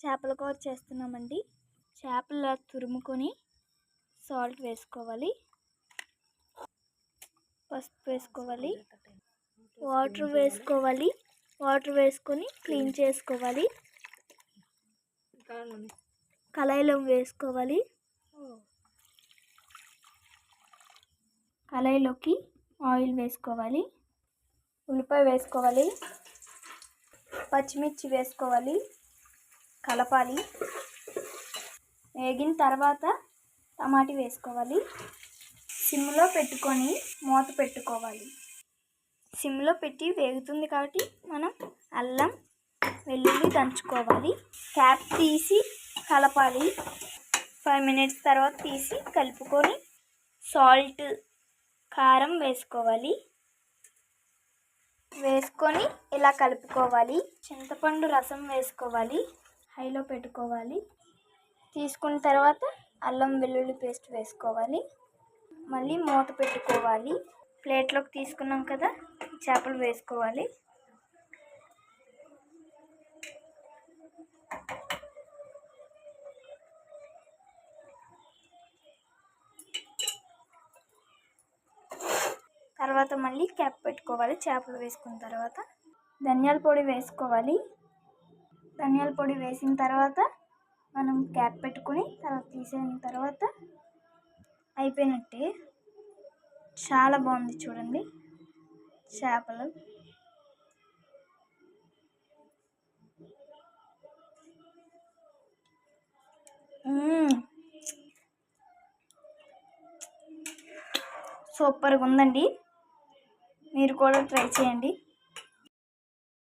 చేపల కూర చేస్తున్నామండి. చేపలు తురుముకొని సాల్ట్ వేసుకోవాలి, పసుపు వేసుకోవాలి, వాటర్ వేసుకోవాలి. వాటర్ వేసుకొని క్లీన్ చేసుకోవాలి. కళాయిలో వేసుకోవాలి. కళాయిలోకి ఆయిల్ వేసుకోవాలి, ఉల్లిపాయ వేసుకోవాలి, పచ్చిమిర్చి వేసుకోవాలి, కలపాలి. వేగిన తర్వాత టమాటా వేసుకోవాలి. సిమ్లో పెట్టుకొని మూత పెట్టుకోవాలి. సిమ్లో పెట్టి వేగుతుంది కాబట్టి మనం అల్లం వెల్లుల్లి దంచుకోవాలి. క్యాప్ తీసి కలపాలి. 5 minutes తర్వాత తీసి కలుపుకొని సాల్ట్ కారం వేసుకోవాలి. వేసుకొని ఇలా కలుపుకోవాలి. చింతపండు రసం వేసుకోవాలి, హైలో పెట్టుకోవాలి. తీసుకున్న తర్వాత అల్లం వెల్లుల్లి పేస్ట్ వేసుకోవాలి. మళ్ళీ మూత పెట్టుకోవాలి. ప్లేట్లోకి తీసుకున్నాం కదా, చేపలు వేసుకోవాలి. తర్వాత మళ్ళీ క్యాప్ పెట్టుకోవాలి. చేపలు వేసుకున్న తర్వాత ధనియాల పొడి వేసుకోవాలి. ధనియాల పొడి వేసిన తర్వాత మనం క్యాప్ పెట్టుకుని తర్వాత తీసిన తర్వాత అయిపోయినట్టే. చాలా బాగుంది చూడండి చేపలు. సూపర్గా ఉందండి. మీరు కూడా ట్రై చేయండి.